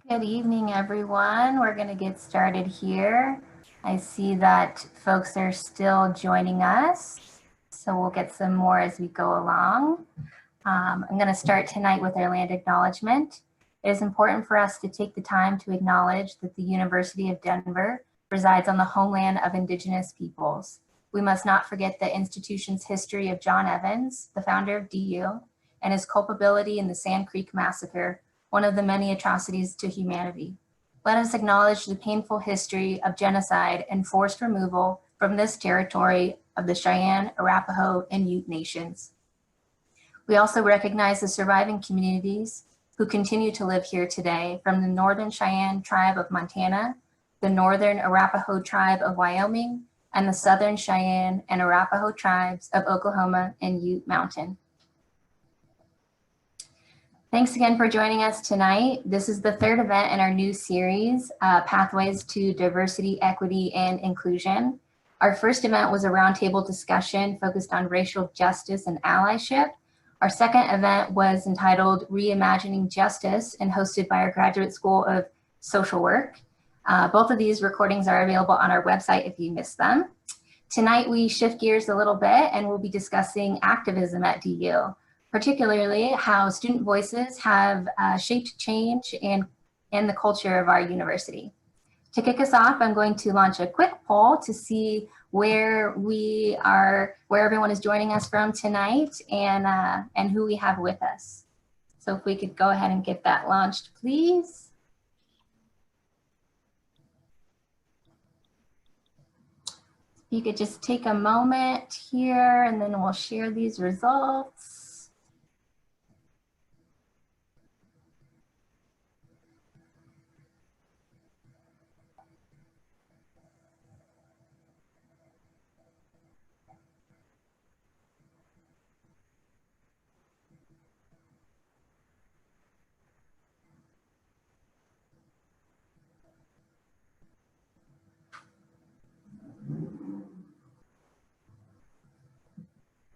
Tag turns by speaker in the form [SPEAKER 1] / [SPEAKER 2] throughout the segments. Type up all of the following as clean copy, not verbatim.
[SPEAKER 1] Good evening, everyone. We're going to get started here. I see that folks are still joining us, so we'll get some more as we go along. I'm going to start tonight with our land acknowledgement. It is important for us to take the time to acknowledge that the University of Denver resides on the homeland of Indigenous peoples. We must not forget the institution's history of John Evans, the founder of DU, and his culpability in the Sand Creek Massacre, one of the many atrocities to humanity. Let us acknowledge the painful history of genocide and forced removal from this territory of the Cheyenne, Arapaho, and Ute nations. We also recognize the surviving communities who continue to live here today, from the Northern Cheyenne tribe of Montana, the Northern Arapaho tribe of Wyoming, and the Southern Cheyenne and Arapaho tribes of Oklahoma and Ute Mountain. Thanks again for joining us tonight. This is the third event in our new series, Pathways to Diversity, Equity, and Inclusion. Our first event was a roundtable discussion focused on racial justice and allyship. Our second event was entitled Reimagining Justice and hosted by our Graduate School of Social Work. Both of these recordings are available on our website if you missed them. Tonight we shift gears a little bit and we'll be discussing activism at DU, particularly how student voices have shaped change and the culture of our university. To kick us off, I'm going to launch a quick poll to see where everyone is joining us from tonight and who we have with us. So if we could go ahead and get that launched, please. If you could just take a moment here and then we'll share these results.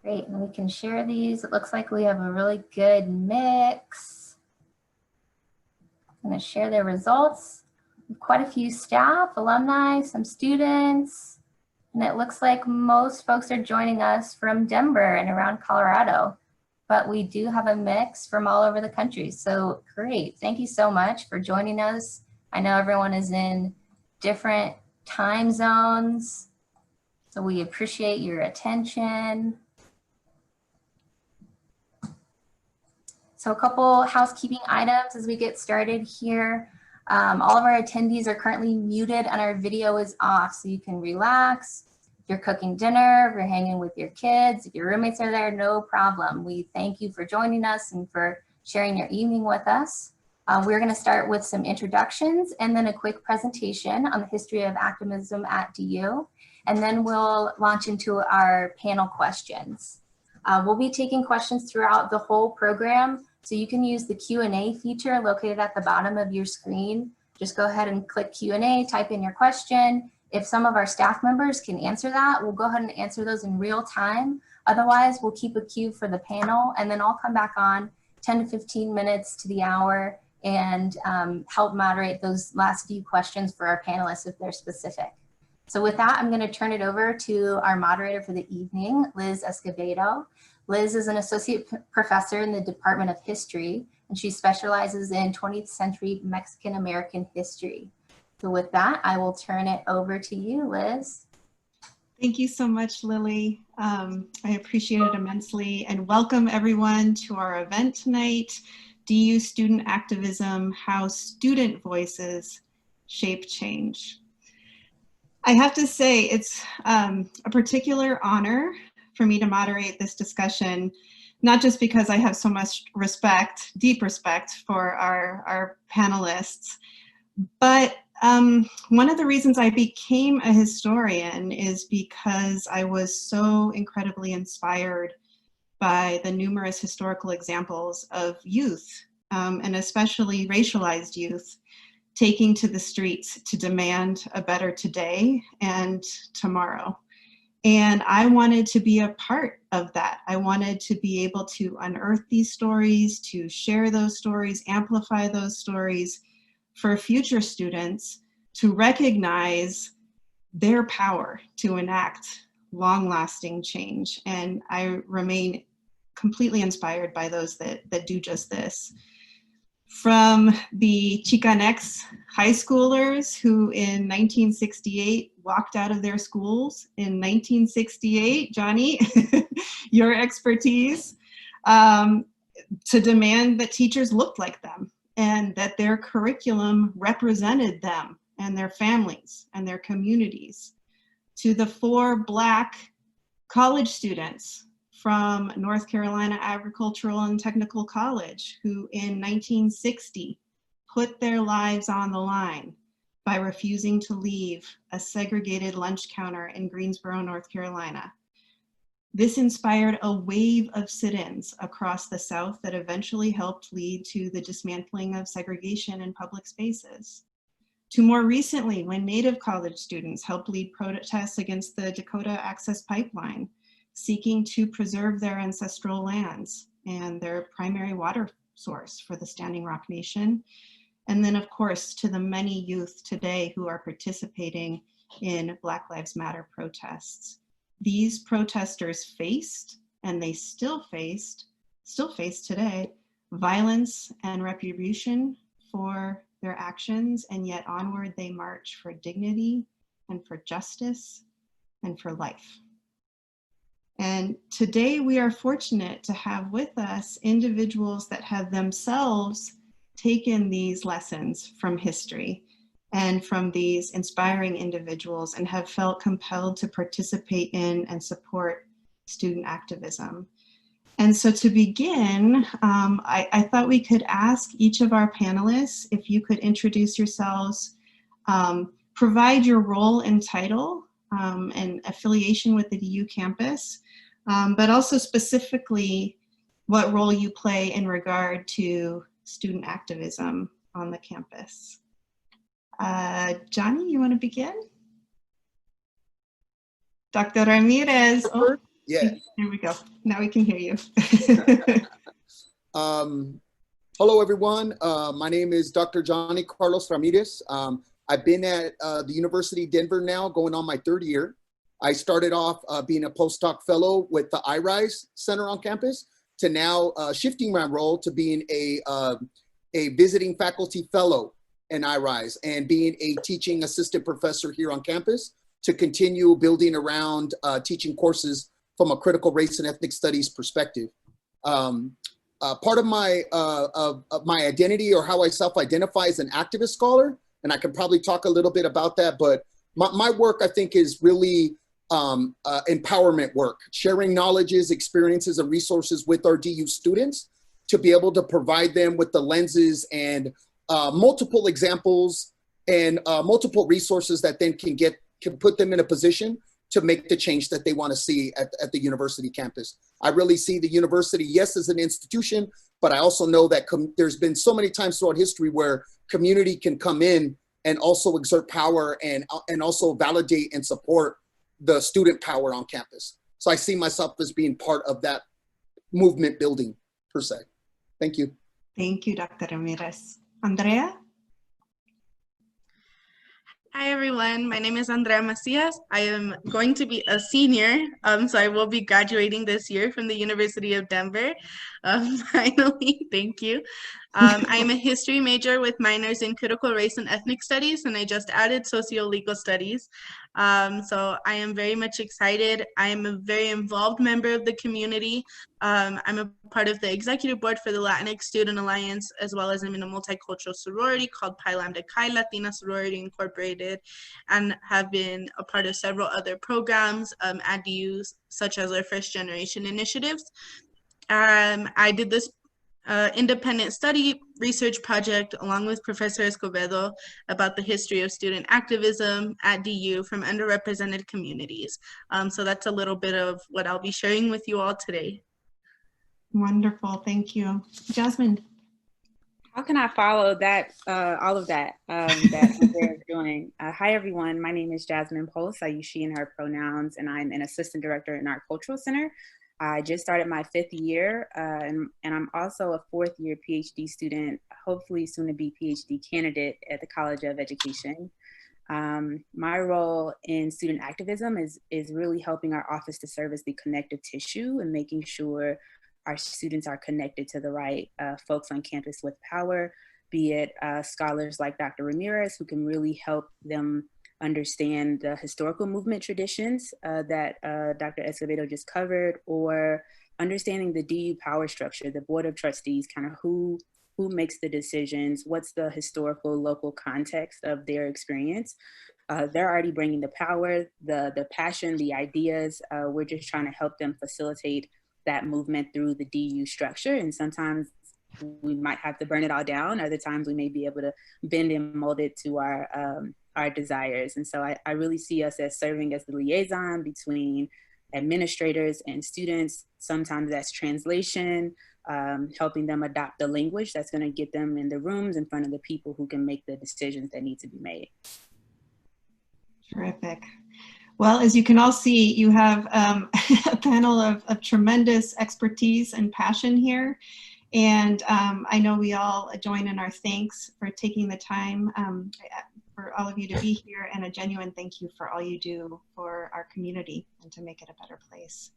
[SPEAKER 1] Great, and we can share these. It looks like we have a really good mix. I'm going to share their results. Quite a few staff, alumni, some students, and it looks like most folks are joining us from Denver and around Colorado, but we do have a mix from all over the country. So great, thank you so much for joining us. I know everyone is in different time zones, so we appreciate your attention. So a couple housekeeping items as we get started here. All of our attendees are currently muted and our video is off, so you can relax. If you're cooking dinner, if you're hanging with your kids, if your roommates are there, no problem. We thank you for joining us and for sharing your evening with us. We're going to start with some introductions and then a quick presentation on the history of activism at DU, and then we'll launch into our panel questions. We'll be taking questions throughout the whole program, so you can use the Q&A feature located at the bottom of your screen. Just go ahead and click Q&A, type in your question. If some of our staff members can answer that, we'll go ahead and answer those in real time. Otherwise, we'll keep a queue for the panel, and then I'll come back on 10 to 15 minutes to the hour and help moderate those last few questions for our panelists if they're specific. So with that, I'm going to turn it over to our moderator for the evening, Liz Escobedo. Liz is an associate professor in the Department of History, and she specializes in 20th century Mexican-American history. So with that, I will turn it over to you, Liz.
[SPEAKER 2] Thank you so much, Lily. I appreciate it immensely, and welcome everyone to our event tonight, DU Student Activism, How Student Voices Shape Change. I have to say it's a particular honor for me to moderate this discussion, not just because I have so much respect, deep respect for our panelists, but one of the reasons I became a historian is because I was so incredibly inspired by the numerous historical examples of youth, and especially racialized youth, taking to the streets to demand a better today and tomorrow. And I wanted to be a part of that. I wanted to be able to unearth these stories, to share those stories, amplify those stories for future students to recognize their power to enact long-lasting change. And I remain completely inspired by those that do just this. From the Chicanx high schoolers who in 1968 walked out of their schools in 1968, Johnny, your expertise, to demand that teachers looked like them and that their curriculum represented them and their families and their communities, to the 4 Black college students from North Carolina Agricultural and Technical College, who in 1960 put their lives on the line by refusing to leave a segregated lunch counter in Greensboro, North Carolina. This inspired a wave of sit-ins across the South that eventually helped lead to the dismantling of segregation in public spaces. To more recently, when Native college students helped lead protests against the Dakota Access Pipeline, seeking to preserve their ancestral lands and their primary water source for the Standing Rock Nation. And then of course, to the many youth today who are participating in Black Lives Matter protests. These protesters faced, and they still face today, violence and retribution for their actions, and yet onward they march for dignity and for justice and for life. And today we are fortunate to have with us individuals that have themselves taken these lessons from history and from these inspiring individuals and have felt compelled to participate in and support student activism. And so to begin, I thought we could ask each of our panelists if you could introduce yourselves, provide your role and title and affiliation with the DU campus, but also specifically what role you play in regard to student activism on the campus. Johnny, you want to begin? Dr. Ramirez. Oh,
[SPEAKER 3] yeah.
[SPEAKER 2] Here we go. Now we can hear you.
[SPEAKER 3] Hello, everyone. My name is Dr. Johnny Carlos Ramirez. I've been at the University of Denver now, going on my 3rd year. I started off being a postdoc fellow with the iRise Center on campus to now shifting my role to being a visiting faculty fellow in iRise and being a teaching assistant professor here on campus to continue building around teaching courses from a critical race and ethnic studies perspective. Part of my identity, or how I self-identify, as an activist scholar, and I can probably talk a little bit about that, but my work, I think, is really empowerment work, sharing knowledges, experiences, and resources with our DU students to be able to provide them with the lenses and multiple examples and multiple resources that then can put them in a position to make the change that they want to see at the university campus. I really see the university, yes, as an institution, but I also know that there's been so many times throughout history where community can come in and also exert power and also validate and support the student power on campus. So I see myself as being part of that movement building, per se. Thank you.
[SPEAKER 2] Thank you, Dr. Ramirez. Andrea?
[SPEAKER 4] Hi, everyone. My name is Andrea Macias. I am going to be a senior, so I will be graduating this year from the University of Denver. Finally, thank you. I am a history major with minors in critical race and ethnic studies, and I just added socio-legal studies. So I am very much excited. I am a very involved member of the community. I'm a part of the executive board for the Latinx Student Alliance, as well as I'm in a multicultural sorority called Pi Lambda Chi Latina Sorority Incorporated, and have been a part of several other programs at DU, such as our first generation initiatives. I did this independent study research project along with Professor Escobedo about the history of student activism at DU from underrepresented communities. So that's a little bit of what I'll be sharing with you all today.
[SPEAKER 2] Wonderful, thank you. Jasmine.
[SPEAKER 5] How can I follow that, all of that that Andrea is doing? Hi, everyone. My name is Jasmine Post. I use she and her pronouns, and I'm an assistant director in our cultural center. I just started my 5th year, and I'm also a 4th year PhD student, hopefully soon to be PhD candidate at the College of Education. My role in student activism is really helping our office to serve as the connective tissue and making sure our students are connected to the right folks on campus with power, be it scholars like Dr. Ramirez, who can really help them understand the historical movement traditions that Dr. Escobedo just covered, or understanding the DU power structure, the board of trustees, kind of who makes the decisions, what's the historical local context of their experience. They're already bringing the power, the passion, the ideas. We're just trying to help them facilitate that movement through the DU structure. And sometimes we might have to burn it all down. Other times we may be able to bend and mold it to our desires. And so I really see us as serving as the liaison between administrators and students. Sometimes that's translation, helping them adopt the language that's going to get them in the rooms in front of the people who can make the decisions that need to be made.
[SPEAKER 2] Terrific. Well, as you can all see, you have a panel of tremendous expertise and passion here. And I know we all join in our thanks for taking the time for all of you to be here, and a genuine thank you for all you do for our community and to make it a better place.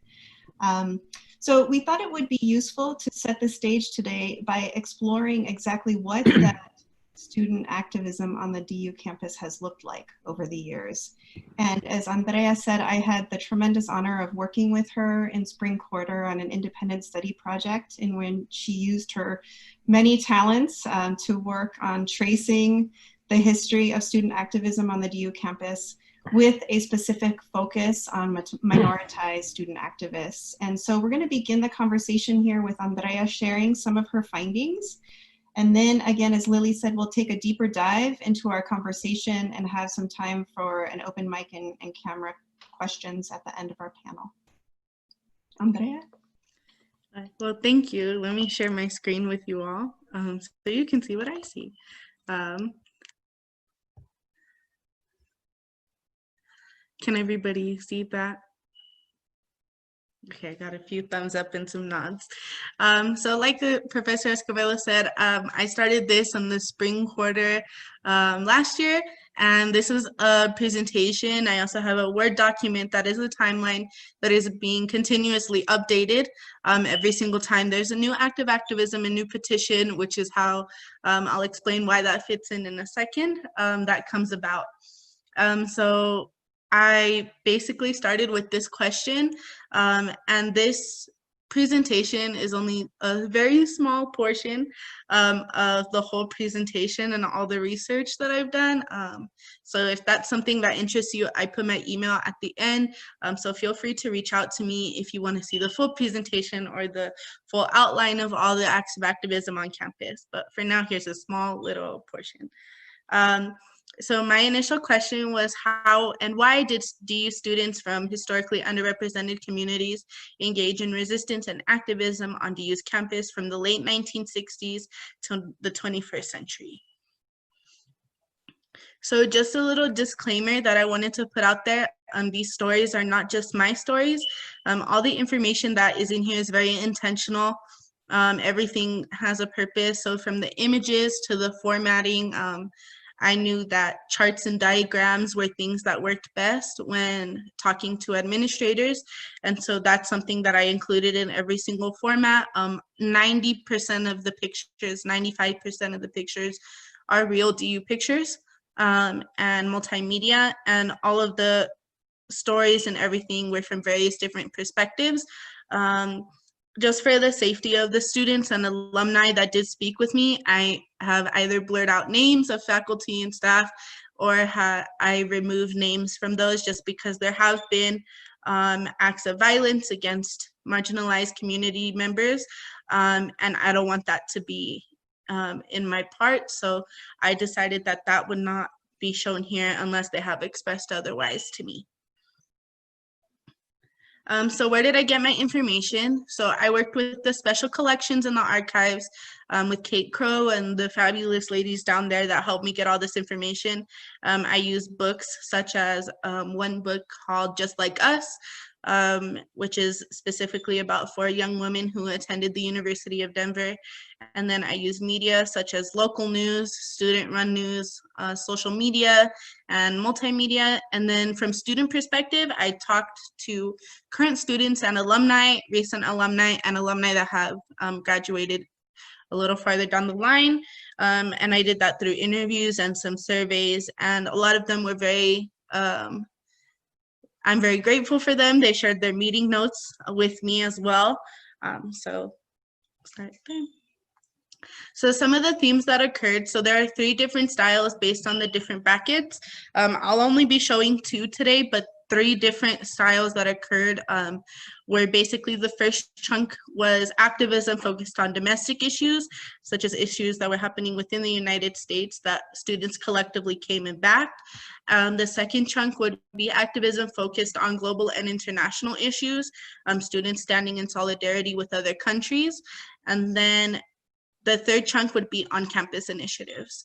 [SPEAKER 2] So we thought it would be useful to set the stage today by exploring exactly what that student activism on the DU campus has looked like over the years. And as Andrea said, I had the tremendous honor of working with her in spring quarter on an independent study project in which she used her many talents to work on tracing the history of student activism on the DU campus with a specific focus on minoritized student activists. And so we're going to begin the conversation here with Andrea sharing some of her findings. And then again, as Lily said, we'll take a deeper dive into our conversation and have some time for an open mic and camera questions at the end of our panel. Andrea?
[SPEAKER 4] Well, thank you. Let me share my screen with you all so you can see what I see. Can everybody see that? Okay, I got a few thumbs up and some nods. So like the Professor Escobedo said, I started this in the spring quarter last year, and this is a presentation. I also have a Word document that is a timeline that is being continuously updated every single time there's a new act of activism, a new petition, which is how I'll explain why that fits in a second, that comes about. So I basically started with this question, and this presentation is only a very small portion of the whole presentation and all the research that I've done. So if that's something that interests you, I put my email at the end, so feel free to reach out to me if you want to see the full presentation or the full outline of all the acts of activism on campus. But for now, here's a small little portion. So my initial question was how and why did DU students from historically underrepresented communities engage in resistance and activism on DU's campus from the late 1960s to the 21st century? So just a little disclaimer that I wanted to put out there, these stories are not just my stories. All the information that is in here is very intentional. Everything has a purpose. So from the images to the formatting, I knew that charts and diagrams were things that worked best when talking to administrators. And so that's something that I included in every single format. 90% of the pictures, 95% of the pictures are real DU pictures and multimedia, and all of the stories and everything were from various different perspectives. Just for the safety of the students and alumni that did speak with me, I have either blurred out names of faculty and staff, or I removed names from those just because there have been acts of violence against marginalized community members, and I don't want that to be in my part. So I decided that that would not be shown here unless they have expressed otherwise to me. So where did I get my information? So I worked with the special collections in the archives with Kate Crow and the fabulous ladies down there that helped me get all this information. I used books such as one book called Just Like Us, which is specifically about 4 young women who attended the University of Denver. And then I use media such as local news, student-run news, social media, and multimedia. And then from student perspective, I talked to current students and alumni, recent alumni, and alumni that have graduated a little farther down the line. And I did that through interviews and some surveys, and a lot of them were very, I'm very grateful for them. They shared their meeting notes with me as well. So start there. So some of the themes that occurred, so there are 3 different styles based on the different brackets. I'll only be showing 2 today, but 3 different styles that occurred, where basically the first chunk was activism focused on domestic issues, such as issues that were happening within the United States that students collectively came and backed. The second chunk would be activism focused on global and international issues, students standing in solidarity with other countries. And then the third chunk would be on-campus initiatives.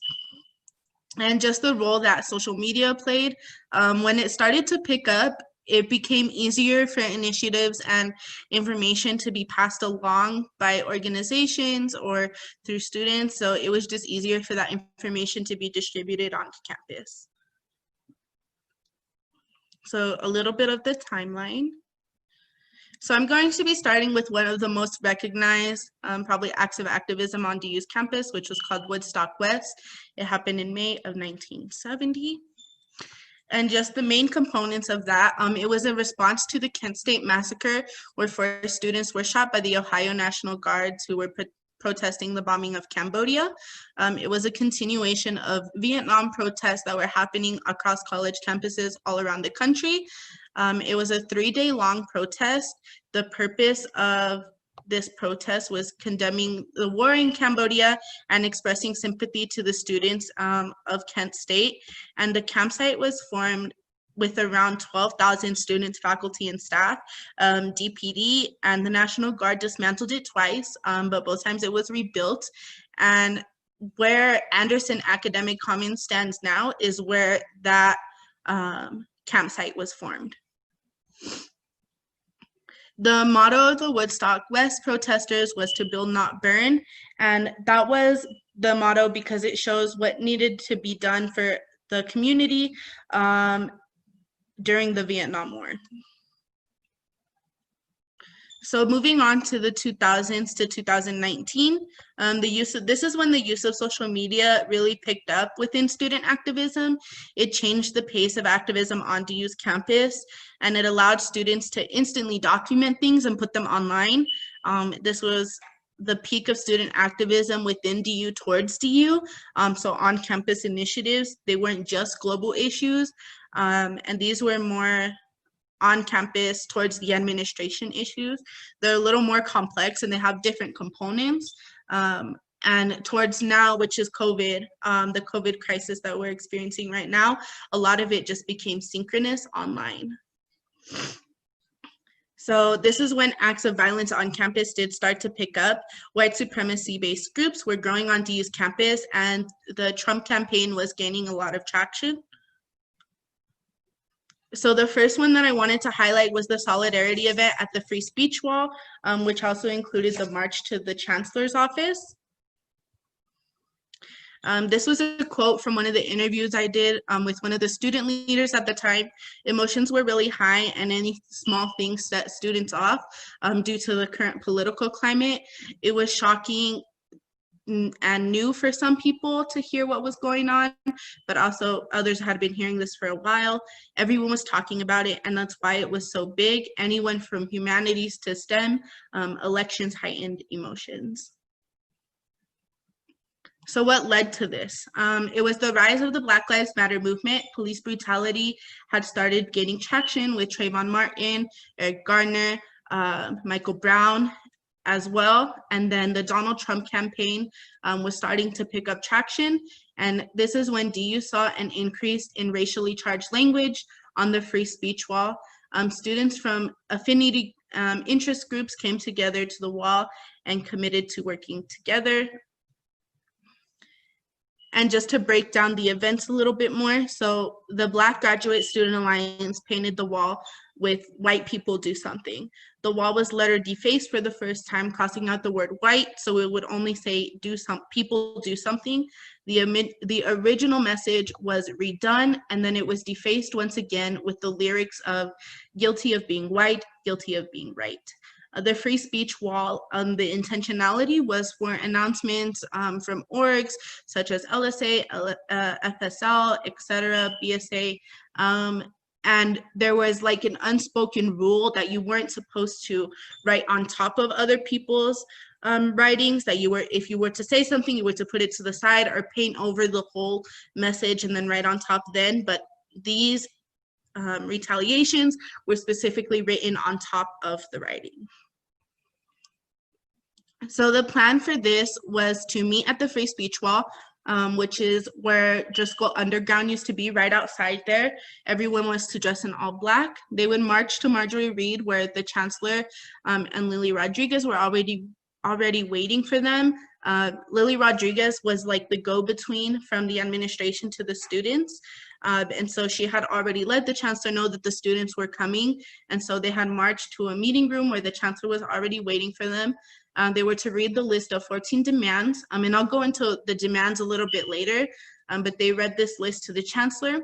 [SPEAKER 4] And just the role that social media played. When it started to pick up, it became easier for initiatives and information to be passed along by organizations or through students. So it was just easier for that information to be distributed onto campus. So a little bit of the timeline. So I'm going to be starting with one of the most recognized, probably acts of activism on DU's campus, which was called Woodstock West. It happened in May of 1970. And just the main components of that, it was a response to the Kent State Massacre, where 4 students were shot by the Ohio National Guards who were protesting the bombing of Cambodia. It was a continuation of Vietnam protests that were happening across college campuses all around the country. It was a 3-day long protest. The purpose of this protest was condemning the war in Cambodia and expressing sympathy to the students of Kent State. And the campsite was formed with around 12,000 students, faculty, and staff. DPD and the National Guard dismantled it twice, but both times it was rebuilt. And where Anderson Academic Commons stands now is where that campsite was formed. The motto of the Woodstock West protesters was to build, not burn. And that was the motto because it shows what needed to be done for the community during the Vietnam War. So moving on to the 2000s to 2019, this is when the use of social media really picked up within student activism. It changed the pace of activism on DU's campus, and it allowed students to instantly document things and put them online. This was the peak of student activism within DU towards DU. So on-campus initiatives, they weren't just global issues, and these were more on campus towards the administration issues. They're a little more complex and they have different components. And towards now, which is COVID, the COVID crisis that we're experiencing right now, a lot of it just became synchronous online. So this is when acts of violence on campus did start to pick up. White supremacy-based groups were growing on DU's campus, and the Trump campaign was gaining a lot of traction. So the first one that I wanted to highlight was the solidarity event at the Free Speech Wall, which also included the march to the Chancellor's office. This was a quote from one of the interviews I did with one of the student leaders at the time. Emotions were really high and any small things set students off due to the current political climate. It was shocking and new for some people to hear what was going on, but also others had been hearing this for a while. Everyone was talking about it, and that's why it was so big. Anyone from humanities to STEM, elections heightened emotions. So what led to this? It was the rise of the Black Lives Matter movement. Police brutality had started gaining traction with Trayvon Martin, Eric Garner, Michael Brown, as well. And then the Donald Trump campaign was starting to pick up traction. And this is when DU saw an increase in racially charged language on the Free Speech Wall. Students from affinity interest groups came together to the wall and committed to working together. And just to break down the events a little bit more, so the Black Graduate Student Alliance painted the wall with "White people do something." The wall was letter defaced for the first time, crossing out the word white, so it would only say people do something. The original message was redone, and then it was defaced once again with the lyrics of "guilty of being white, guilty of being right." The free speech wall, the intentionality was for announcements from orgs such as LSA, FSL, etc., BSA, and there was like an unspoken rule that you weren't supposed to write on top of other people's writings, that if you were to say something, you were to put it to the side or paint over the whole message and then write on top then. But these retaliations were specifically written on top of the writing. So the plan for this was to meet at the free speech wall, which is where Driscoll Underground used to be, right outside there. Everyone was to dress in all Black. They would march to Marjorie Reed, where the Chancellor and Lily Rodriguez were already waiting for them. Lily Rodriguez was like the go-between from the administration to the students. And so she had already let the Chancellor know that the students were coming. And so they had marched to a meeting room where the Chancellor was already waiting for them. They were to read the list of 14 demands, and I'll go into the demands a little bit later, but they read this list to the Chancellor.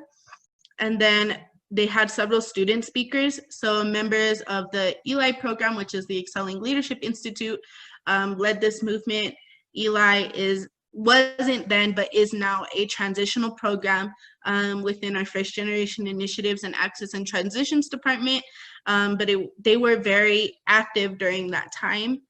[SPEAKER 4] And then they had several student speakers. So members of the ELI program, which is the Excelling Leadership Institute, led this movement. ELI wasn't then, but is now a transitional program within our first generation initiatives and access and transitions department. But they were very active during that time.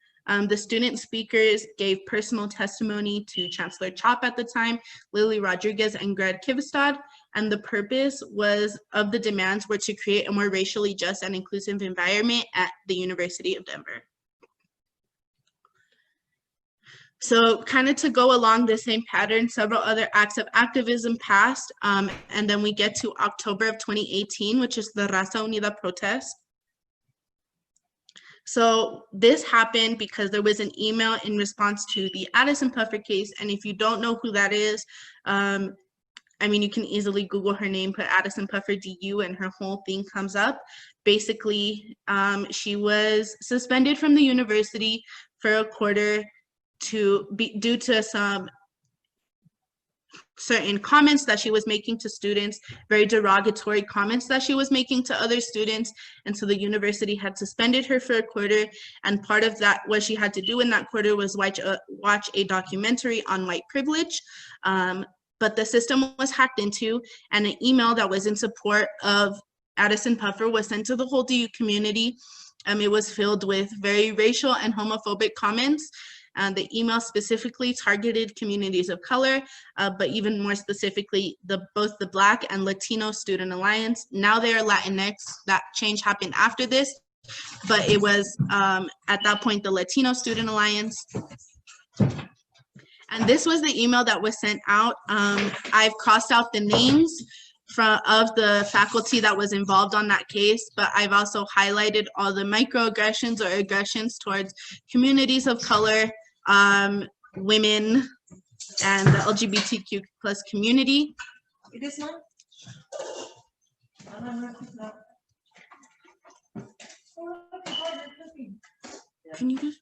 [SPEAKER 4] The student speakers gave personal testimony to Chancellor Chop at the time, Lily Rodriguez, and Greg Kivistad, and the purpose of the demands were to create a more racially just and inclusive environment at the University of Denver. So kind of to go along the same pattern, several other acts of activism passed, and then we get to October of 2018, which is the Raza Unida protest. So this happened because there was an email in response to the Addison Puffer case, and if you don't know who that is, I mean, you can easily Google her name, put Addison Puffer DU, and her whole thing comes up. Basically, she was suspended from the university for a quarter due to some certain comments that she was making to students, very derogatory comments that she was making to other students. And so the university had suspended her for a quarter. And part of that, what she had to do in that quarter was watch a documentary on white privilege. But the system was hacked into, and an email that was in support of Addison Puffer was sent to the whole DU community. It was filled with very racial and homophobic comments. The email specifically targeted communities of color, but even more specifically, both the Black and Latino Student Alliance. Now they are Latinx. That change happened after this, but it was at that point the Latino Student Alliance. And this was the email that was sent out. I've crossed out the names of the faculty that was involved on that case, but I've also highlighted all the microaggressions or aggressions towards communities of color, women, and the LGBTQ plus community.
[SPEAKER 6] It is not.
[SPEAKER 4] Can you just?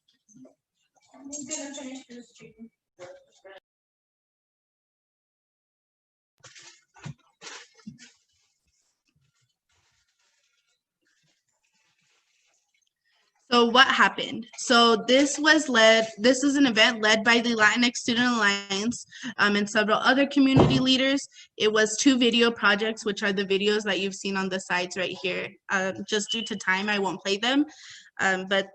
[SPEAKER 4] So what happened? So this is an event led by the Latinx Student Alliance and several other community leaders. It was 2 video projects, which are the videos that you've seen on the sides right here. Just due to time, I won't play them, but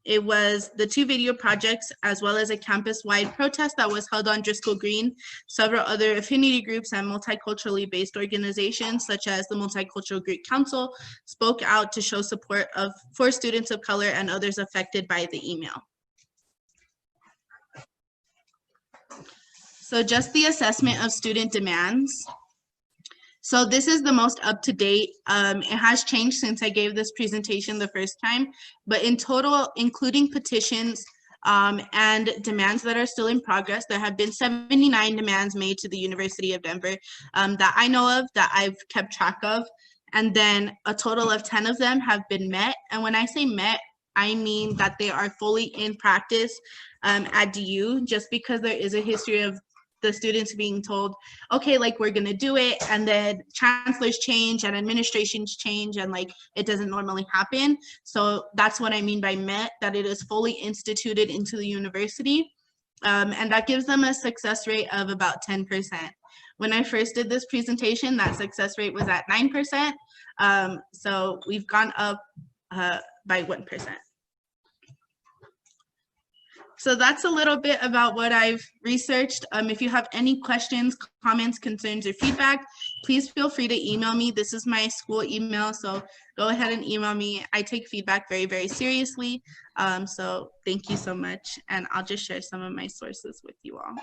[SPEAKER 4] it was the 2 video projects as well as a campus-wide protest that was held on Driscoll Green. Several other affinity groups and multiculturally based organizations such as the Multicultural Greek Council spoke out to show support for students of color and others affected by the email. So just the assessment of student demands. So this is the most up-to-date. It has changed since I gave this presentation the first time, but in total, including petitions, and demands that are still in progress. There have been 79 demands made to the University of Denver that I know of, that I've kept track of. And then a total of 10 of them have been met. And when I say met, I mean that they are fully in practice at DU, just because there is a history of the students being told, okay, like we're gonna do it, and then chancellors change and administrations change, and like it doesn't normally happen. So that's what I mean by met, that it is fully instituted into the university. And that gives them a success rate of about 10%. When I first did this presentation, that success rate was at 9%. So we've gone up by 1%. So that's a little bit about what I've researched. If you have any questions, comments, concerns, or feedback, please feel free to email me. This is my school email, so go ahead and email me. I take feedback very, very seriously. So thank you so much. And I'll just share some of my sources with you all.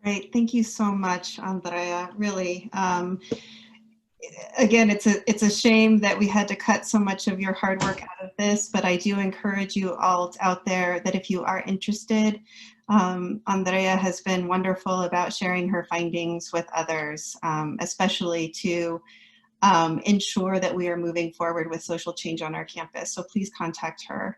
[SPEAKER 2] Great, thank you so much, Andrea. Really, again, it's a shame that we had to cut so much of your hard work out of this, but I do encourage you all out there that if you are interested, Andrea has been wonderful about sharing her findings with others, especially to ensure that we are moving forward with social change on our campus. So please contact her.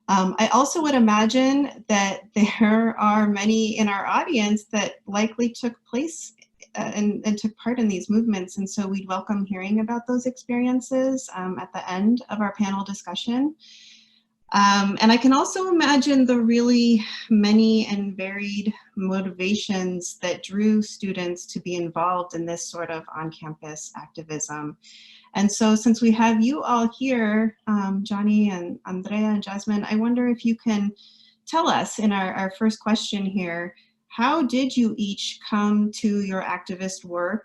[SPEAKER 2] I also would imagine that there are many in our audience that likely took place and took part in these movements. And so we'd welcome hearing about those experiences at the end of our panel discussion. And I can also imagine the really many and varied motivations that drew students to be involved in this sort of on-campus activism. And so since we have you all here, Johnny and Andrea and Jasmine, I wonder if you can tell us in our first question here, how did you each come to your activist work?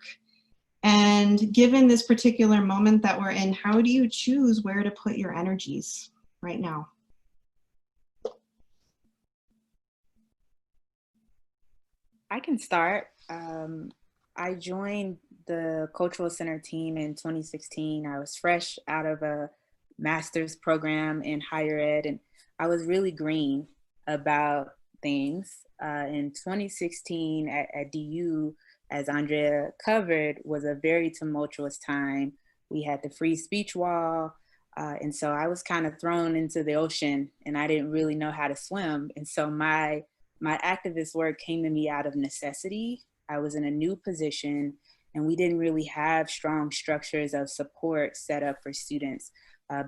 [SPEAKER 2] And given this particular moment that we're in, how do you choose where to put your energies right now?
[SPEAKER 5] I can start. I joined the Cultural Center team in 2016. I was fresh out of a master's program in higher ed, and I was really green about things. In 2016 at DU, as Andrea covered, was a very tumultuous time. We had the free speech wall, and so I was kind of thrown into the ocean, and I didn't really know how to swim. And so my activist work came to me out of necessity. I was in a new position, and we didn't really have strong structures of support set up for students.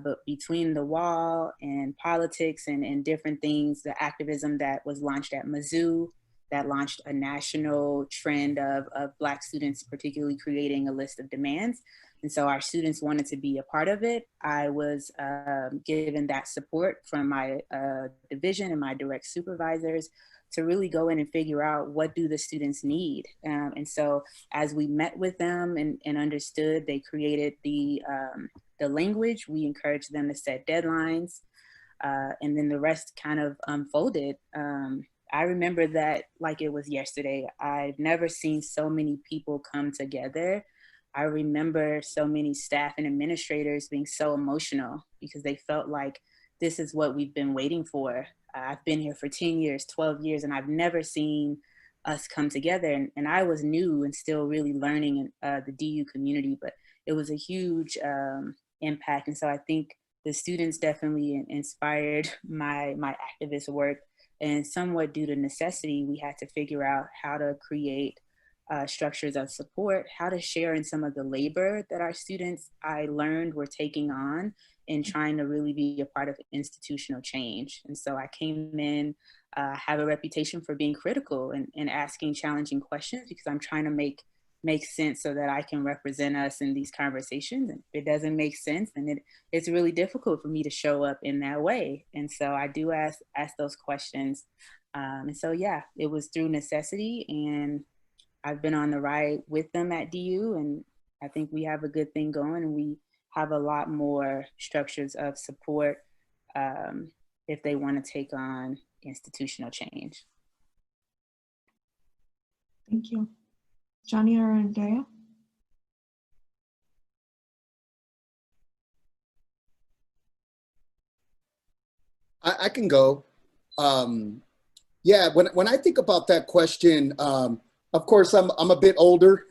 [SPEAKER 5] But between the wall and politics and different things, the activism that was launched at Mizzou, that launched a national trend of Black students, particularly creating a list of demands. And so our students wanted to be a part of it. I was given that support from my division and my direct supervisors to really go in and figure out what do the students need. And so as we met with them and understood, they created the language. We encouraged them to set deadlines, and then the rest kind of unfolded. I remember that like it was yesterday. I've never seen so many people come together. I remember so many staff and administrators being so emotional because they felt like this is what we've been waiting for. I've been here for 10 years, 12 years, and I've never seen us come together. And I was new and still really learning the DU community, but it was a huge impact. And so I think the students definitely inspired my activist work. And somewhat due to necessity, we had to figure out how to create structures of support, how to share in some of the labor that our students, I learned, were taking on in trying to really be a part of institutional change. And so I came in, have a reputation for being critical and asking challenging questions because I'm trying to make sense so that I can represent us in these conversations. And if it doesn't make sense, then it's really difficult for me to show up in that way. And so I do ask those questions. And so, yeah, it was through necessity, and I've been on the ride with them at DU, and I think we have a good thing going, and we have a lot more structures of support if they want to take on institutional change.
[SPEAKER 2] Thank you. Johnny or Andrea?
[SPEAKER 3] I can go. Yeah, when I think about that question, of course, I'm a bit older.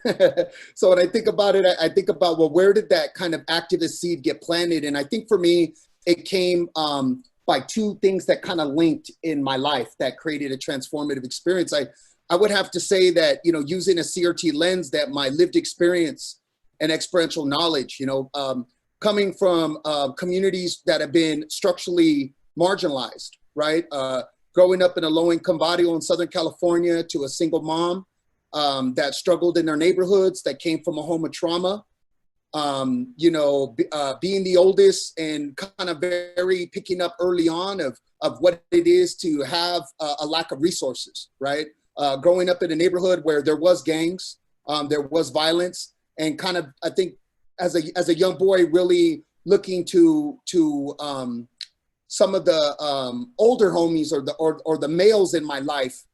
[SPEAKER 3] So when I think about it, I think about, well, where did that kind of activist seed get planted? And I think for me, it came by two things that kind of linked in my life that created a transformative experience. I would have to say that, you know, using a CRT lens, that my lived experience and experiential knowledge, you know, coming from communities that have been structurally marginalized, right? Growing up in a low-income barrio in Southern California to a single mom that struggled in their neighborhoods, that came from a home of trauma, you know, being the oldest and kind of very picking up early on of what it is to have a lack of resources, right? Growing up in a neighborhood where there was gangs, there was violence, and kind of, I think, as a young boy, really looking to some of the older homies or the males in my life,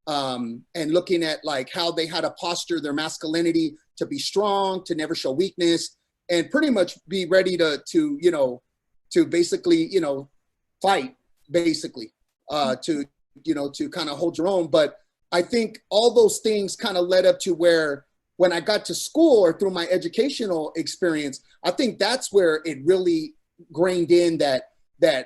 [SPEAKER 3] and looking at like how they had to posture their masculinity to be strong, to never show weakness, and pretty much be ready to you know, to basically, you know, fight, basically, to, you know, to kind of hold your own. But I think all those things kind of led up to where, when I got to school or through my educational experience, I think that's where it really grained in that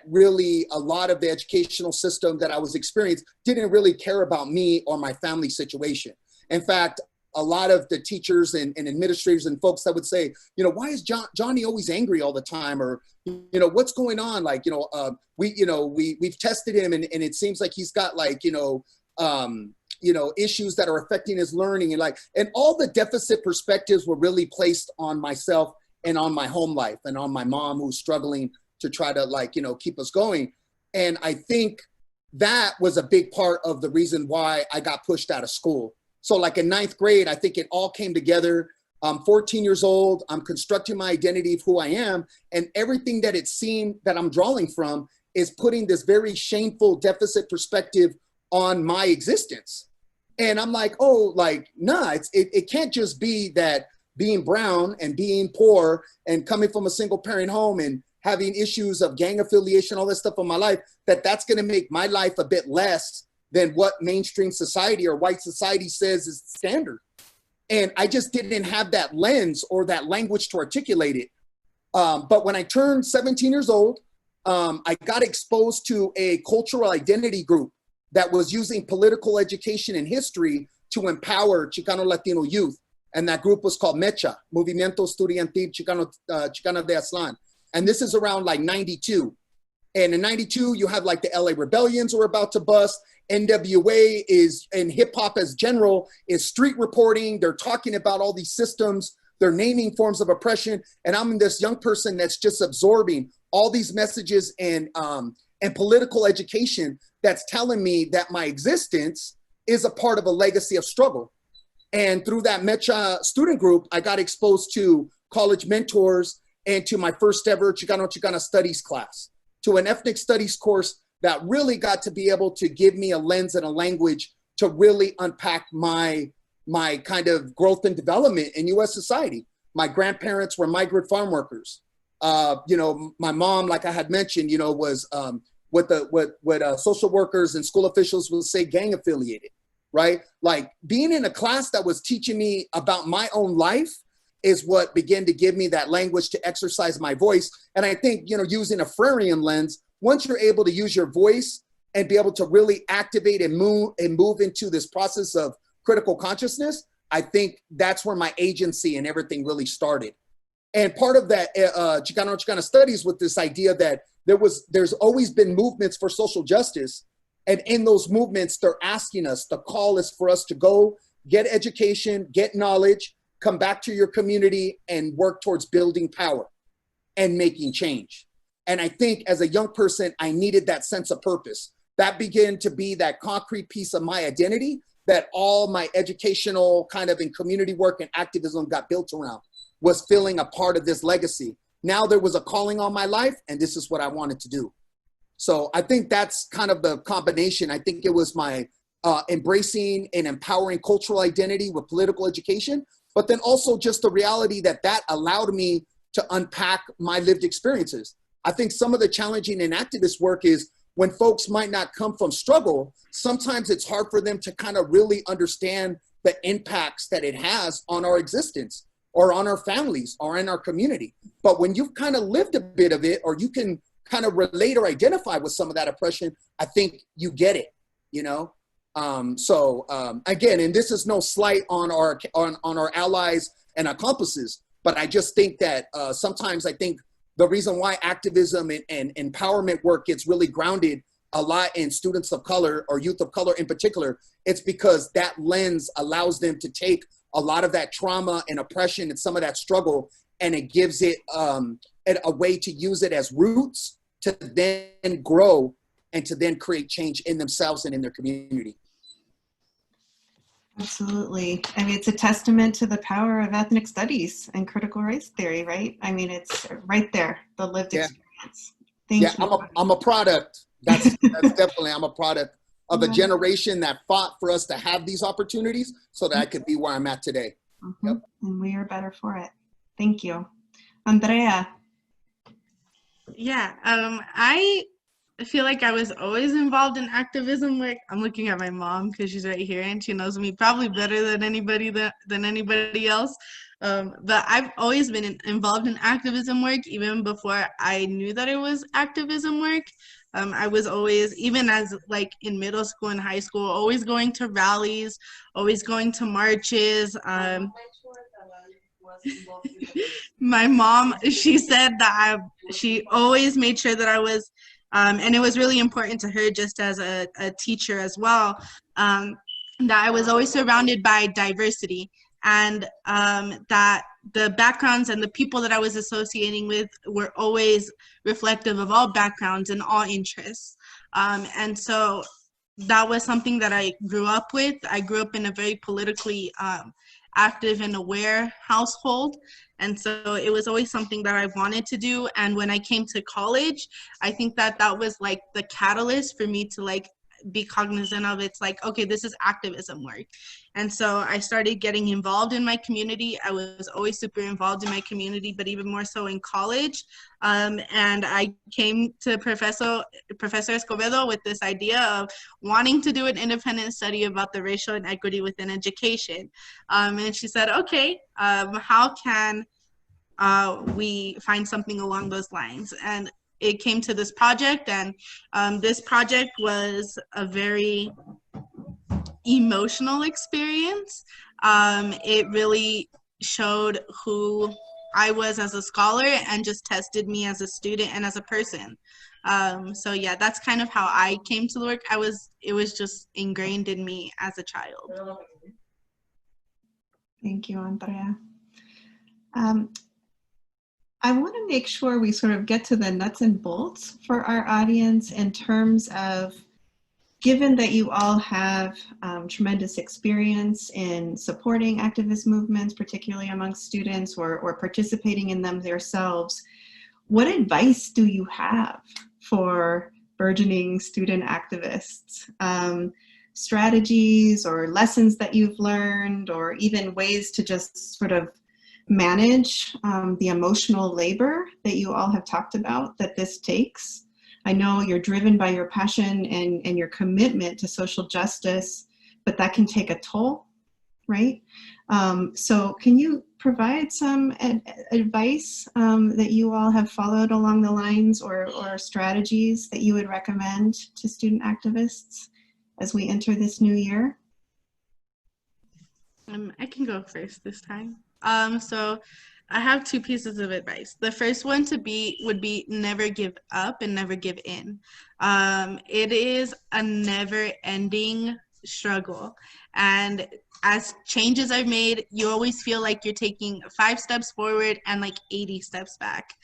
[SPEAKER 3] really a lot of the educational system that I was experiencing didn't really care about me or my family situation. In fact, a lot of the teachers and administrators and folks that would say, you know, why is Johnny always angry all the time? Or, you know, what's going on? Like, you know, we've tested him and it seems like he's got like, you know, issues that are affecting his learning, and all the deficit perspectives were really placed on myself and on my home life and on my mom, who's struggling to try to, like, you know, keep us going. And I think that was a big part of the reason why I got pushed out of school. So like in 9th grade, I think it all came together. I'm 14 years old. I'm constructing my identity of who I am. And everything that it seemed that I'm drawing from is putting this very shameful deficit perspective on my existence. And I'm like, oh, like, nah, it can't just be that being brown and being poor and coming from a single parent home and having issues of gang affiliation, all that stuff in my life, that's going to make my life a bit less than what mainstream society or white society says is standard. And I just didn't have that lens or that language to articulate it. But when I turned 17 years old, I got exposed to a cultural identity group that was using political education and history to empower Chicano Latino youth. And that group was called MECHA, Movimiento Estudiantil Chicano de Aztlán. And this is around like 92. And in 92, you have like the LA Rebellions were about to bust. NWA is, and hip hop as general, is street reporting. They're talking about all these systems. They're naming forms of oppression. And I'm this young person that's just absorbing all these messages and political education that's telling me that my existence is a part of a legacy of struggle. And through that Mecha student group, I got exposed to college mentors and to my first ever Chicana studies class, to an ethnic studies course that really got to be able to give me a lens and a language to really unpack my kind of growth and development in US society. My grandparents were migrant farm workers. You know, my mom, like I had mentioned, you know, was what social workers and school officials will say gang affiliated, right? Like being in a class that was teaching me about my own life is what began to give me that language to exercise my voice. And I think, you know, using a Freirean lens, once you're able to use your voice and be able to really activate and move into this process of critical consciousness, I think that's where my agency and everything really started. And part of that Chicana studies with this idea that there's always been movements for social justice. And in those movements, they're asking us, the call is for us to go get education, get knowledge, come back to your community and work towards building power and making change. And I think as a young person, I needed that sense of purpose. That began to be that concrete piece of my identity that all my educational kind of in community work and activism got built around, was feeling a part of this legacy. Now there was a calling on my life and this is what I wanted to do. So I think that's kind of the combination. I think it was my embracing and empowering cultural identity with political education, but then also just the reality that allowed me to unpack my lived experiences. I think some of the challenging in activist work is when folks might not come from struggle, sometimes it's hard for them to kind of really understand the impacts that it has on our existence or on our families or in our community. But when you've kind of lived a bit of it, or you can kind of relate or identify with some of that oppression, I think you get it, you know? Again, and this is no slight on our allies and accomplices, but I just think that sometimes I think the reason why activism and empowerment work gets really grounded a lot in students of color or youth of color in particular, it's because that lens allows them to take a lot of that trauma and oppression and some of that struggle, and it gives it a way to use it as roots to then grow and to then create change in themselves and in their community.
[SPEAKER 2] Absolutely. I mean, it's a testament to the power of ethnic studies and critical race theory, right? I mean, it's right there, the lived experience. Thank you.
[SPEAKER 3] I'm a product. That's definitely, I'm a product of a generation that fought for us to have these opportunities so that I could be where I'm at today. Yep.
[SPEAKER 2] And we are better for it. Thank you. Andrea.
[SPEAKER 4] Yeah, I feel like I was always involved in activism work. I'm looking at my mom because she's right here and she knows me probably better than anybody else. But I've always been involved in activism work even before I knew that it was activism work. I was always, even as like in middle school and high school, always going to rallies, always going to marches. My mom, she said that she always made sure that I was, and it was really important to her just as a teacher as well, that I was always surrounded by diversity, and that the backgrounds and the people that I was associating with were always reflective of all backgrounds and all interests. And so that was something that I grew up with. I grew up in a very politically active and aware household. And so it was always something that I wanted to do. And when I came to college, I think that that was like the catalyst for me to like be cognizant of. It's like, okay, this is activism work. And so I started getting involved in my community. I was always super involved in my community, but even more so in college. And I came to Professor Escobedo with this idea of wanting to do an independent study about the racial inequity within education. And she said, okay, how can we find something along those lines? And it came to this project, and this project was a very emotional experience. It really showed who I was as a scholar and just tested me as a student and as a person. So yeah, that's kind of how I came to the work. It was just ingrained in me as a child.
[SPEAKER 2] Thank you, Andrea. I want to make sure we sort of get to the nuts and bolts for our audience in terms of, given that you all have tremendous experience in supporting activist movements, particularly among students or participating in them yourselves, what advice do you have for burgeoning student activists? Strategies or lessons that you've learned, or even ways to just sort of manage the emotional labor that you all have talked about that this takes? I know you're driven by your passion and your commitment to social justice, but that can take a toll, right? So can you provide some advice that you all have followed along the lines, or strategies that you would recommend to student activists as we enter this new year?
[SPEAKER 4] I can go first this time. So I have two pieces of advice. The first one would be never give up and never give in. It is a never-ending struggle, and as changes are made, you always feel like you're taking 5 steps forward and like 80 steps back,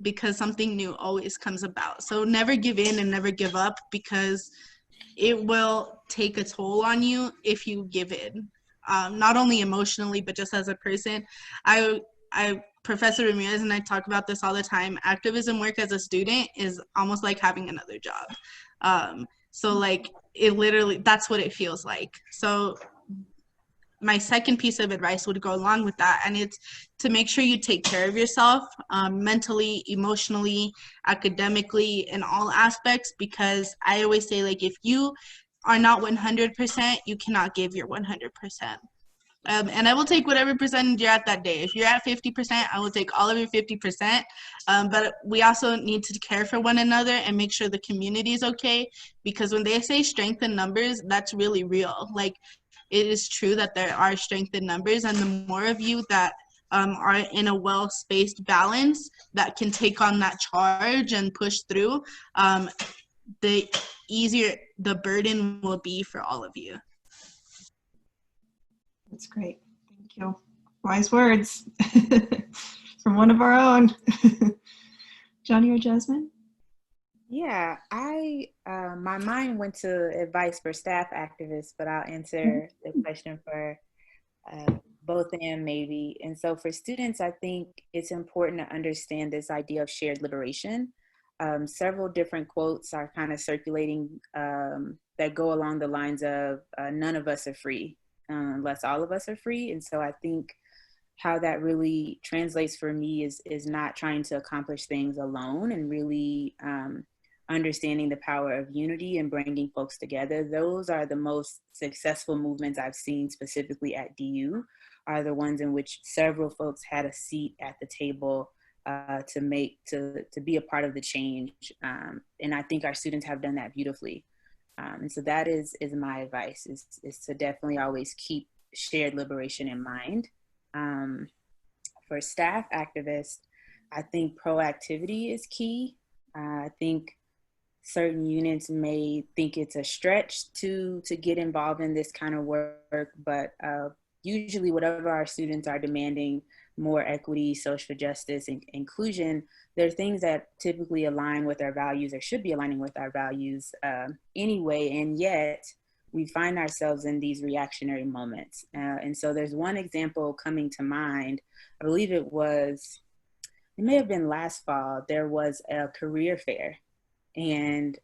[SPEAKER 4] because something new always comes about. So never give in and never give up, because it will take a toll on you if you give in. Not only emotionally, but just as a person. Professor Ramirez and I talk about this all the time. Activism work as a student is almost like having another job. So like, it literally, that's what it feels like. So my second piece of advice would go along with that, and it's to make sure you take care of yourself, mentally, emotionally, academically, in all aspects, because I always say, like, if you are not 100%, you cannot give your 100%. And I will take whatever percentage you're at that day. If you're at 50%, I will take all of your 50%. But we also need to care for one another and make sure the community is okay, because when they say strength in numbers, that's really real. Like, it is true that there are strength in numbers, and the more of you that are in a well-spaced balance that can take on that charge and push through, the easier the burden will be for all of you.
[SPEAKER 2] That's great. Thank you. Wise words from one of our own. Johnny or Jasmine?
[SPEAKER 5] Yeah, my mind went to advice for staff activists, but I'll answer the question for both and maybe. And so for students, I think it's important to understand this idea of shared liberation. Several different quotes are kind of circulating that go along the lines of none of us are free unless all of us are free. And so I think how that really translates for me is not trying to accomplish things alone, and really understanding the power of unity and bringing folks together. Those are the most successful movements I've seen specifically at DU, are the ones in which several folks had a seat at the table to be a part of the change. And I think our students have done that beautifully. And so that is my advice, is to definitely always keep shared liberation in mind. For staff activists, I think proactivity is key. I think certain units may think it's a stretch to get involved in this kind of work, but usually whatever our students are demanding, more equity, social justice, and inclusion, there are things that typically align with our values, or should be aligning with our values anyway, and yet we find ourselves in these reactionary moments. And so there's one example coming to mind. I believe it may have been last fall. There was a career fair, and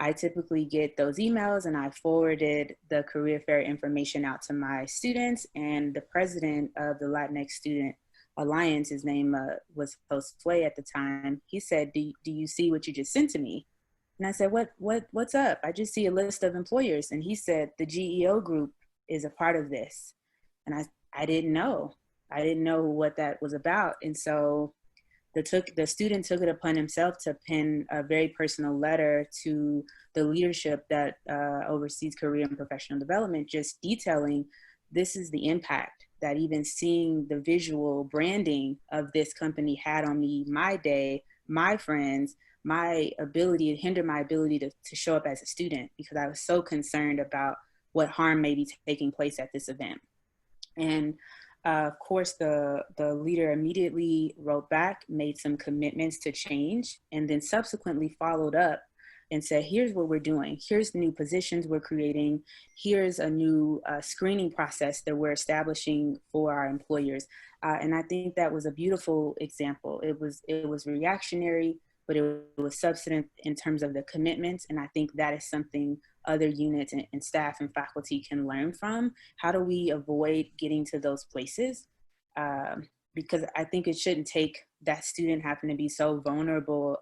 [SPEAKER 5] I typically get those emails, and I forwarded the career fair information out to my students, and the president of the Latinx Student Alliance, his name was Josue at the time, he said, do you see what you just sent to me? And I said, what's up? I just see a list of employers. And he said, the GEO group is a part of this. And I didn't know. I didn't know what that was about. And so the student took it upon himself to pen a very personal letter to the leadership that oversees career and professional development, just detailing this is the impact that even seeing the visual branding of this company had on me, my day, my friends, my ability, it hindered my ability to show up as a student, because I was so concerned about what harm may be taking place at this event. And of course, the leader immediately wrote back, made some commitments to change, and then subsequently followed up and said, here's what we're doing. Here's the new positions we're creating. Here's a new screening process that we're establishing for our employers. And I think that was a beautiful example. It was reactionary, but it was substantive in terms of the commitments. And I think that is something other units and staff and faculty can learn from. How do we avoid getting to those places? Because I think it shouldn't take that student having to be so vulnerable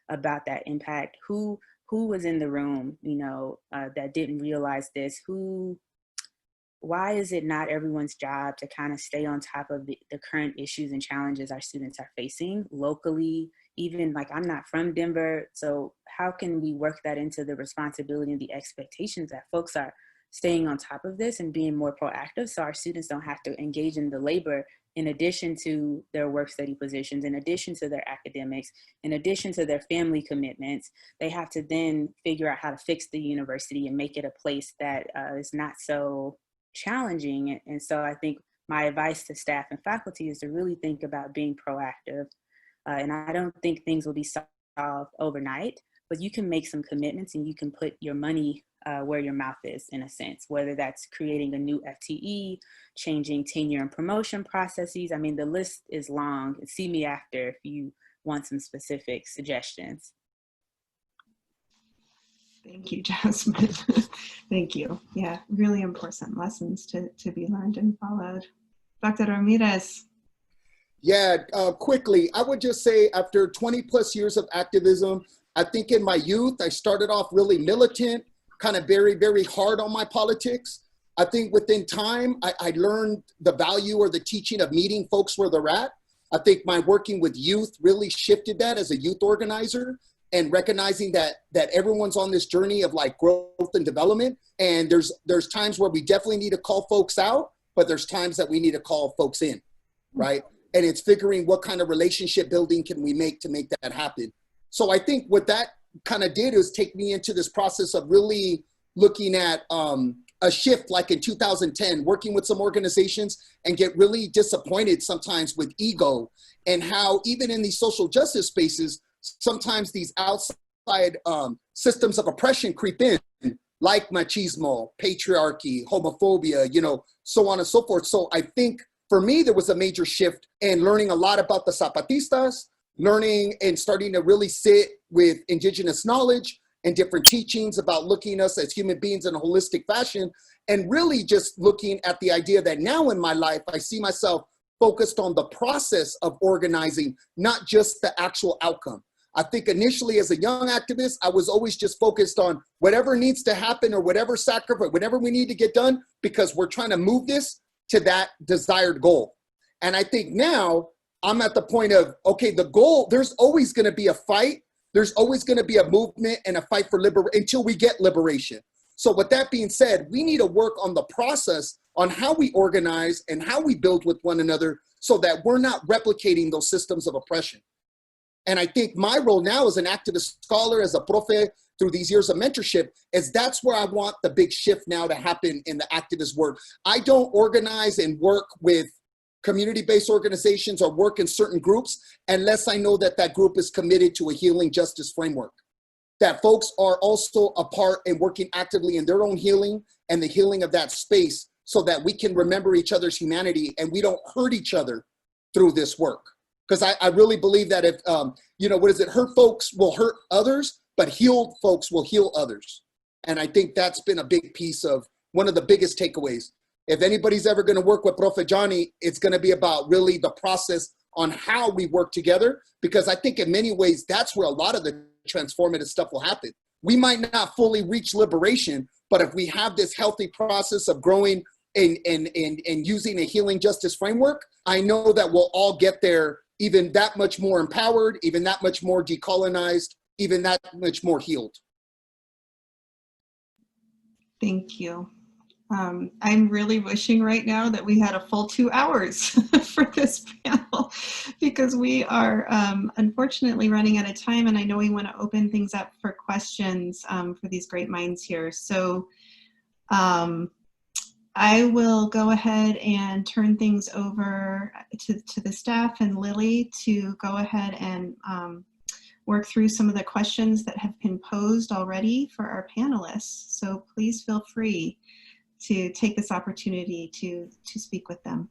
[SPEAKER 5] about that impact. Who was in the room, that didn't realize this? Why is it not everyone's job to kind of stay on top of the current issues and challenges our students are facing locally? Even like, I'm not from Denver, so how can we work that into the responsibility and the expectations that folks are staying on top of this and being more proactive, so our students don't have to engage in the labor in addition to their work study positions, in addition to their academics, in addition to their family commitments. They have to then figure out how to fix the university and make it a place that is not so challenging. And so I think my advice to staff and faculty is to really think about being proactive. And I don't think things will be solved overnight, but you can make some commitments and you can put your money where your mouth is, in a sense, whether that's creating a new FTE, changing tenure and promotion processes. I mean, the list is long. See me after if you want some specific suggestions.
[SPEAKER 2] Thank you, Jasmine. Thank you. Yeah, really important lessons to be learned and followed. Dr. Ramirez.
[SPEAKER 3] Yeah, quickly, I would just say after 20 plus years of activism, I think in my youth, I started off really militant, kind of very, very hard on my politics. I think within time, I learned the value or the teaching of meeting folks where they're at. I think my working with youth really shifted that as a youth organizer, and recognizing that everyone's on this journey of like growth and development. And there's times where we definitely need to call folks out, but there's times that we need to call folks in, right? And it's figuring what kind of relationship building can we make to make that happen. So I think what that kind of did is take me into this process of really looking at a shift like in 2010, working with some organizations and get really disappointed sometimes with ego, and how even in these social justice spaces, sometimes these outside systems of oppression creep in, like machismo, patriarchy, homophobia, you know, so on and so forth. So I think for me, there was a major shift in learning a lot about the Zapatistas, learning and starting to really sit with indigenous knowledge and different teachings about looking at us as human beings in a holistic fashion, and really just looking at the idea that now in my life, I see myself focused on the process of organizing, not just the actual outcome. I think initially as a young activist, I was always just focused on whatever needs to happen or whatever sacrifice, whatever we need to get done, because we're trying to move this to that desired goal. And I think now I'm at the point of, okay, the goal, there's always gonna be a fight. There's always gonna be a movement and a fight for liberation until we get liberation. So with that being said, we need to work on the process on how we organize and how we build with one another so that we're not replicating those systems of oppression. And I think my role now as an activist scholar, as a profe, through these years of mentorship, is that's where I want the big shift now to happen in the activist work. I don't organize and work with community-based organizations or work in certain groups unless I know that that group is committed to a healing justice framework. That folks are also a part and working actively in their own healing and the healing of that space so that we can remember each other's humanity and we don't hurt each other through this work. Because I really believe that if, you know, what is it? Hurt folks will hurt others, but healed folks will heal others. And I think that's been a big piece of one of the biggest takeaways. If anybody's ever going to work with Profe Johnny, it's going to be about really the process on how we work together, because I think in many ways, that's where a lot of the transformative stuff will happen. We might not fully reach liberation, but if we have this healthy process of growing and using a healing justice framework, I know that we'll all get there even that much more empowered, even that much more decolonized, even that much more healed.
[SPEAKER 2] Thank you. I'm really wishing right now that we had a full 2 hours for this panel, because we are unfortunately running out of time, and I know we want to open things up for questions for these great minds here. So I will go ahead and turn things over to the staff and Lily to go ahead and work through some of the questions that have been posed already for our panelists. So please feel free to take this opportunity to speak with them.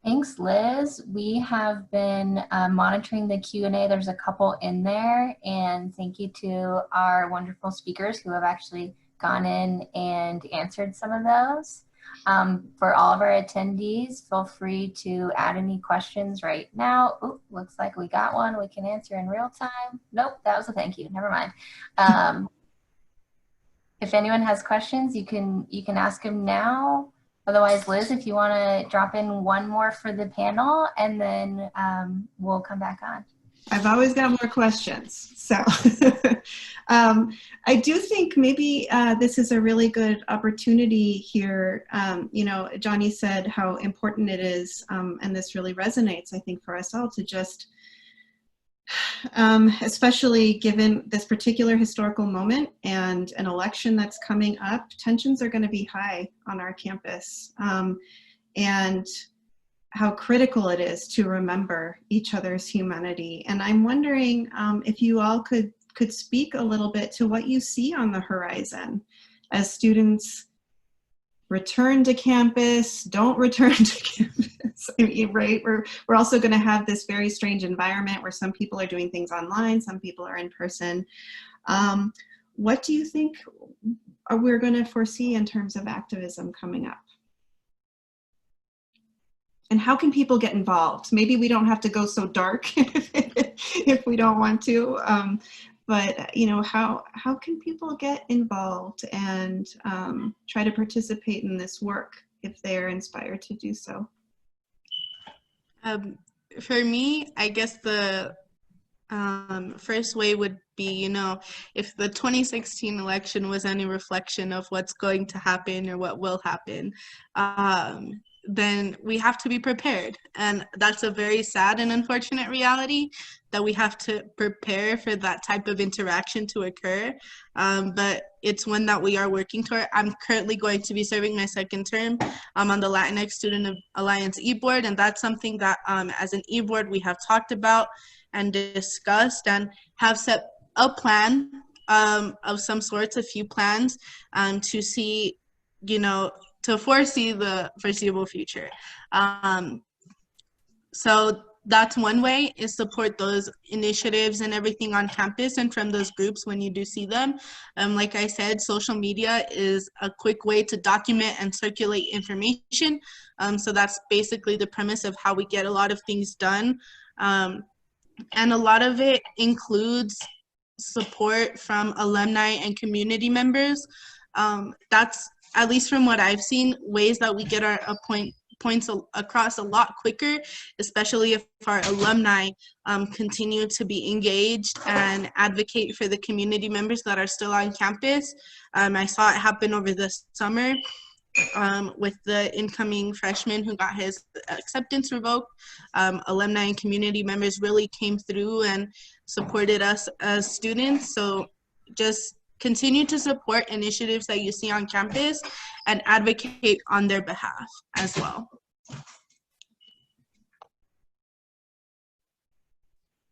[SPEAKER 1] Thanks, Liz. We have been monitoring the Q&A. There's a couple in there, and thank you to our wonderful speakers who have actually gone in and answered some of those. For all of our attendees, feel free to add any questions right now. Ooh, looks like we got one we can answer in real time. Nope, that was a thank you, never mind. If anyone has questions, you can ask them now. Otherwise, Liz, if you want to drop in one more for the panel, and then we'll come back on.
[SPEAKER 2] I've always got more questions. So I do think maybe this is a really good opportunity here. You know, Johnny said how important it is, and this really resonates, I think, for us all to just, especially given this particular historical moment and an election that's coming up, tensions are going to be high on our campus. And how critical it is to remember each other's humanity. And I'm wondering if you all could speak a little bit to what you see on the horizon as students return to campus, don't return to campus. I mean, right? We're also going to have this very strange environment where some people are doing things online, some people are in person. what do you think we're going to foresee in terms of activism coming up? And how can people get involved? Maybe we don't have to go so dark if we don't want to, but you know, how can people get involved and try to participate in this work if they're inspired to do so?
[SPEAKER 4] For me, I guess the first way would be, you know, if the 2016 election was any reflection of what's going to happen or what will happen, then we have to be prepared. And that's a very sad and unfortunate reality, that we have to prepare for that type of interaction to occur. But it's one that we are working toward. I'm currently going to be serving my second term on the Latinx Student Alliance e-board, and that's something that as an e-board we have talked about and discussed and have set a plan of some sorts, a few plans to see, you know, to foresee the foreseeable future. So that's one way, is support those initiatives and everything on campus and from those groups when you do see them. Like I said, social media is a quick way to document and circulate information. So that's basically the premise of how we get a lot of things done. And a lot of it includes support from alumni and community members. That's, at least from what I've seen, ways that we get our points across a lot quicker, especially if our alumni continue to be engaged and advocate for the community members that are still on campus. I saw it happen over the summer with the incoming freshman who got his acceptance revoked. Alumni and community members really came through and supported us as students. So just continue to support initiatives that you see on campus and advocate on their behalf as well.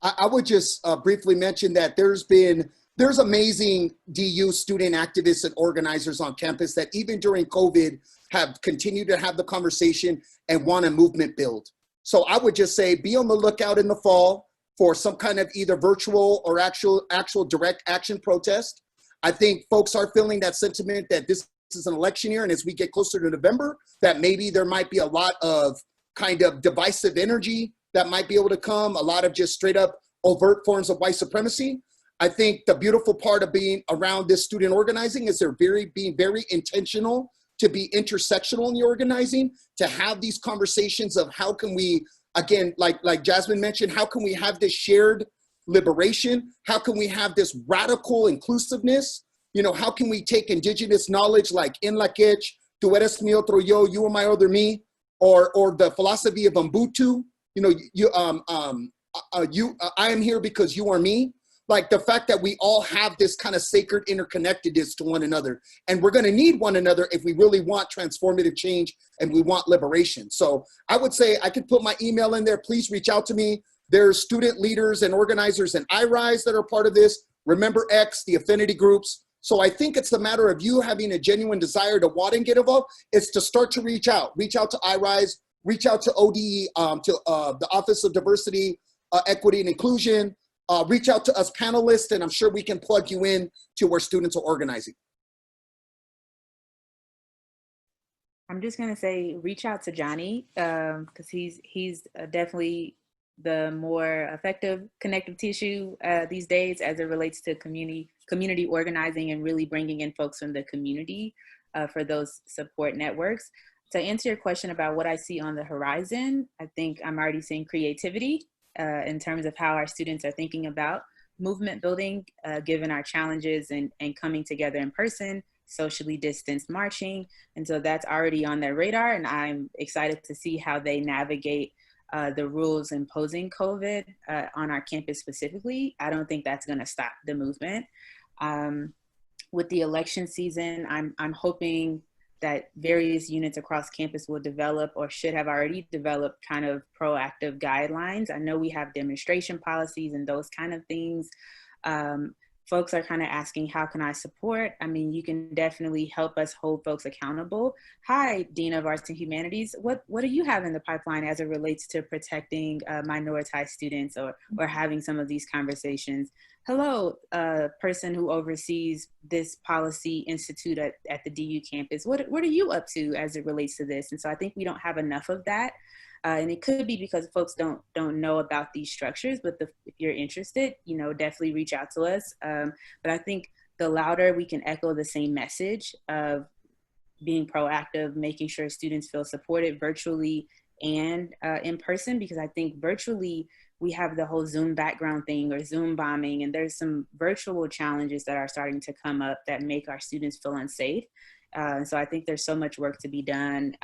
[SPEAKER 3] I would just briefly mention that there's amazing DU student activists and organizers on campus that even during COVID have continued to have the conversation and want a movement build. So I would just say, be on the lookout in the fall for some kind of either virtual or actual direct action protest. I think folks are feeling that sentiment that this is an election year, and as we get closer to November, that maybe there might be a lot of kind of divisive energy that might be able to come, a lot of just straight up overt forms of white supremacy. I think the beautiful part of being around this student organizing is they're being very intentional to be intersectional in the organizing, to have these conversations of how can we, again, like Jasmine mentioned, how can we have this shared liberation? How can we have this radical inclusiveness? You know, how can we take indigenous knowledge like en la quech, tú eres mi otro yo, you are my other me, or the philosophy of Ubuntu, you know, I am here because you are me. Like the fact that we all have this kind of sacred interconnectedness to one another, and we're going to need one another if we really want transformative change and we want liberation. So I would say I could put my email in there. Please reach out to me. There's student leaders and organizers in iRise that are part of this. Remember X, the affinity groups. So I think it's the matter of you having a genuine desire to want and get involved. It's to start to reach out to iRise, reach out to ODE, to the Office of Diversity, Equity and Inclusion, reach out to us panelists, and I'm sure we can plug you in to where students are organizing.
[SPEAKER 5] I'm just gonna say, reach out to Johnny, because he's definitely the more effective connective tissue these days as it relates to community organizing and really bringing in folks from the community for those support networks. To answer your question about what I see on the horizon, I think I'm already seeing creativity in terms of how our students are thinking about movement building, given our challenges and coming together in person, socially distanced marching. And so that's already on their radar, and I'm excited to see how they navigate the rules imposing COVID on our campus specifically. I don't think that's gonna stop the movement. With the election season, I'm hoping that various units across campus will develop or should have already developed kind of proactive guidelines. I know we have demonstration policies and those kind of things. Folks are kind of asking, how can I support? I mean, you can definitely help us hold folks accountable. Hi, Dean of Arts and Humanities. What do you have in the pipeline as it relates to protecting minoritized students or having some of these conversations? hello, person who oversees this policy institute at the DU campus. What are you up to as it relates to this? And so I think we don't have enough of that. And it could be because folks don't know about these structures, but if you're interested, definitely reach out to us. But I think the louder we can echo the same message of being proactive, making sure students feel supported virtually and in person, because I think virtually we have the whole Zoom background thing or Zoom bombing, and there's some virtual challenges that are starting to come up that make our students feel unsafe. So I think there's so much work to be done.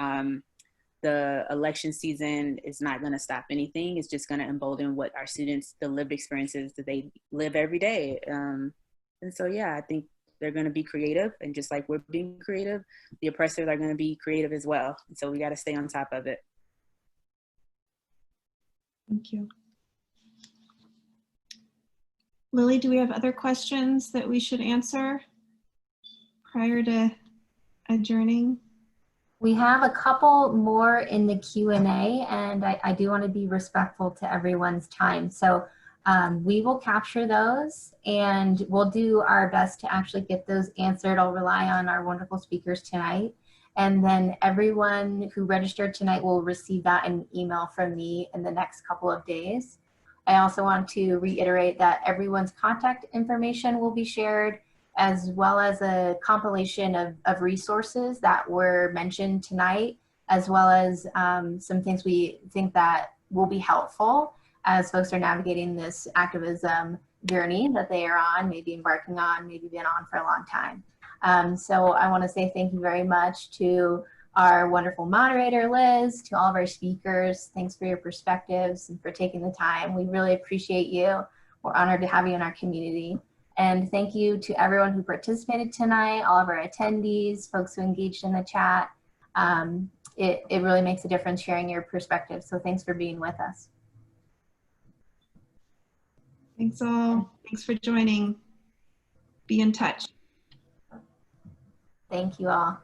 [SPEAKER 5] The election season is not going to stop anything. It's just going to embolden what our students, the lived experiences that they live every day. And so, yeah, I think they're going to be creative, and just like we're being creative, the oppressors are going to be creative as well. And so we got to stay on top of it.
[SPEAKER 2] Thank you. Lily, do we have other questions that we should answer prior to adjourning?
[SPEAKER 1] We have a couple more in the Q&A, and I do want to be respectful to everyone's time. So we will capture those, and we'll do our best to actually get those answered. I'll rely on our wonderful speakers tonight. And then everyone who registered tonight will receive that in an email from me in the next couple of days. I also want to reiterate that everyone's contact information will be shared, as well as a compilation of resources that were mentioned tonight, as well as some things we think that will be helpful as folks are navigating this activism journey that they are on, maybe embarking on, maybe been on for a long time. So I want to say thank you very much to our wonderful moderator, Liz, to all of our speakers. Thanks for your perspectives and for taking the time. We really appreciate you. We're honored to have you in our community. And thank you to everyone who participated tonight, all of our attendees, folks who engaged in the chat. It really makes a difference sharing your perspective. So thanks for being with us.
[SPEAKER 2] Thanks all. Thanks for joining. Be in touch.
[SPEAKER 1] Thank you all.